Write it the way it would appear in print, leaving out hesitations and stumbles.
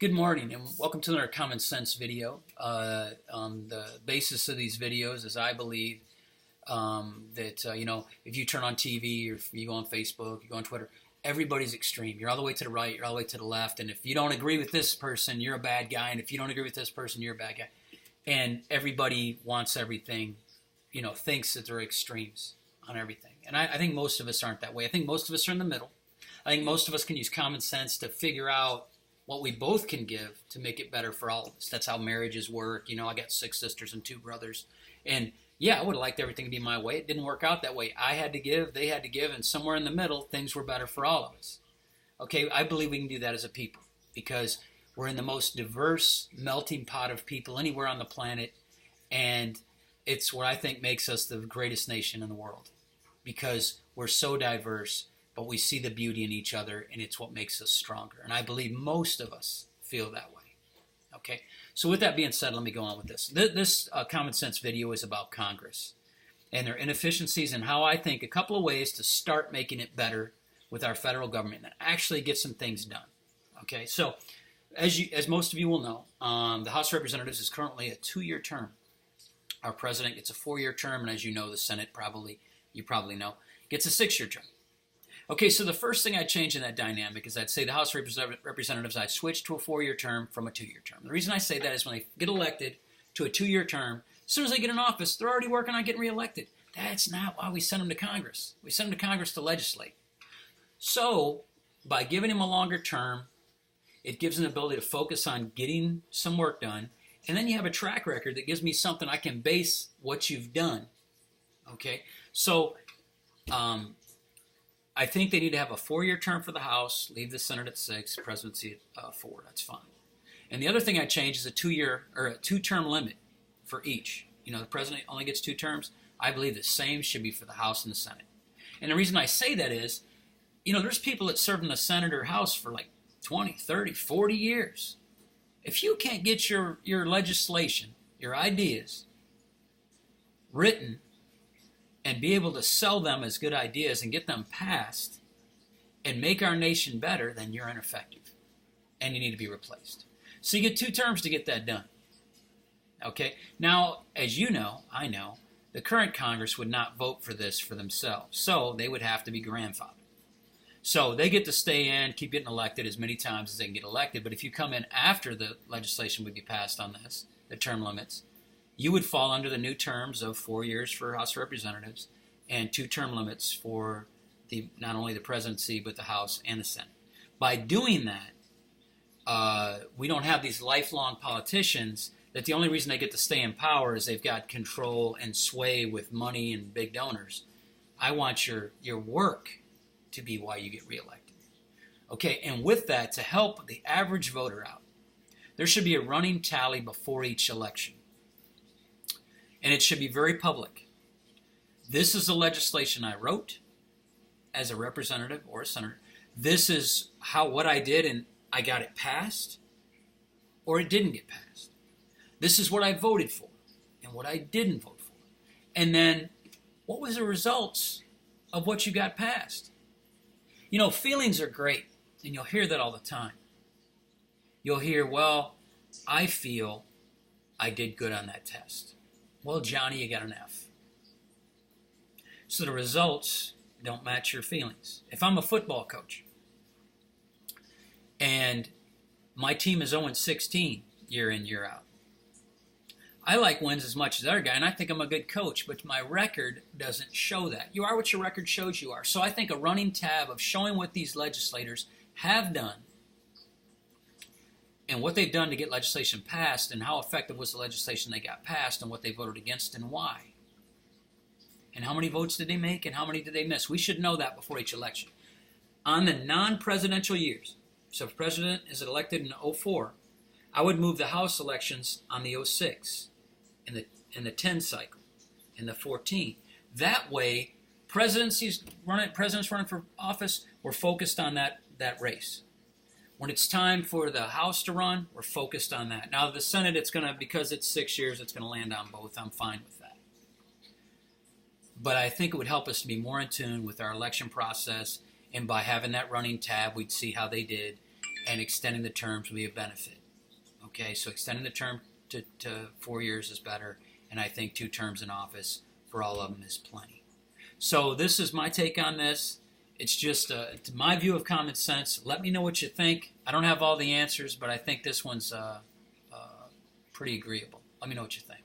Good morning and welcome to another Common Sense video. The basis of these videos is I believe that if you turn on TV or if you go on Facebook, you go on Twitter, everybody's extreme. You're all the way to the right, you're all the way to the left, and if you don't agree with this person, you're a bad guy, and if you don't agree with this person, you're a bad guy. And everybody wants everything, thinks that they're extremes on everything. And I think most of us aren't that way. I think most of us are in the middle. I think most of us can use common sense to figure out what we both can give to make it better for all of us. That's how marriages work. I got 6 sisters and 2 brothers. And yeah, I would have liked everything to be my way. It didn't work out that way. I had to give, they had to give, and somewhere in the middle, things were better for all of us. Okay, I believe we can do that as a people because we're in the most diverse melting pot of people anywhere on the planet. And it's what I think makes us the greatest nation in the world because we're so diverse, but we see the beauty in each other, and it's what makes us stronger. And I believe most of us feel that way. Okay, so with that being said, let me go on with this. This Common Sense video is about Congress and their inefficiencies and how I think a couple of ways to start making it better with our federal government and actually get some things done. Okay, so as most of you will know, the House of Representatives is currently a 2-year term. Our president gets a 4-year term, and as you know, the Senate you probably know, gets a 6-year term. Okay, so the first thing I'd change in that dynamic is I'd say the House of Representatives, I'd switch to a 4-year term from a 2-year term. The reason I say that is when they get elected to a 2-year term, as soon as they get in office, they're already working on getting reelected. That's not why we send them to Congress. We send them to Congress to legislate. So by giving them a longer term, it gives them the ability to focus on getting some work done, and then you have a track record that gives me something I can base what you've done. Okay, so I think they need to have a 4-year term for the House, leave the Senate at 6, presidency at 4. That's fine. And the other thing I change is a 2-term limit for each. The president only gets 2 terms. I believe the same should be for the House and the Senate. And the reason I say that is, there's people that serve in the Senate or House for like 20, 30, 40 years. If you can't get your legislation, your ideas written, and be able to sell them as good ideas and get them passed and make our nation better, then you're ineffective and you need to be replaced. So you get 2 terms to get that done. Okay? Now, as you know, I know, the current Congress would not vote for this for themselves. So they would have to be grandfathered. So they get to stay in, keep getting elected as many times as they can get elected. But if you come in after the legislation would be passed on this, the term limits, you would fall under the new terms of 4 years for House of Representatives and 2 term limits for not only the presidency but the House and the Senate. By doing that, we don't have these lifelong politicians that the only reason they get to stay in power is they've got control and sway with money and big donors. I want your work to be why you get reelected. Okay, and with that, to help the average voter out, there should be a running tally before each election. And it should be very public. This is the legislation I wrote as a representative or a senator. This is what I did and I got it passed or it didn't get passed. This is what I voted for and what I didn't vote for. And then what was the results of what you got passed? Feelings are great, and you'll hear that all the time. You'll hear, well, I feel I did good on that test. Well, Johnny, you got an F. So the results don't match your feelings. If I'm a football coach and my team is 0-16 year in, year out, I like wins as much as the other guy, and I think I'm a good coach, but my record doesn't show that. You are what your record shows you are. So I think a running tab of showing what these legislators have done and what they've done to get legislation passed and how effective was the legislation they got passed and what they voted against and why. And how many votes did they make and how many did they miss? We should know that before each election. On the non-presidential years, so if president is elected in 2004, I would move the House elections on the 2006, in the 10 cycle, in the 14. That way, presidents running for office, we're focused on that race. When it's time for the House to run, we're focused on that. Now, the Senate, because it's 6 years, it's going to land on both. I'm fine with that. But I think it would help us to be more in tune with our election process, and by having that running tab, we'd see how they did, and extending the terms will be a benefit. Okay, so extending the term to 4 years is better, and I think 2 terms in office for all of them is plenty. So this is my take on this. It's just my view of common sense. Let me know what you think. I don't have all the answers, but I think this one's pretty agreeable. Let me know what you think.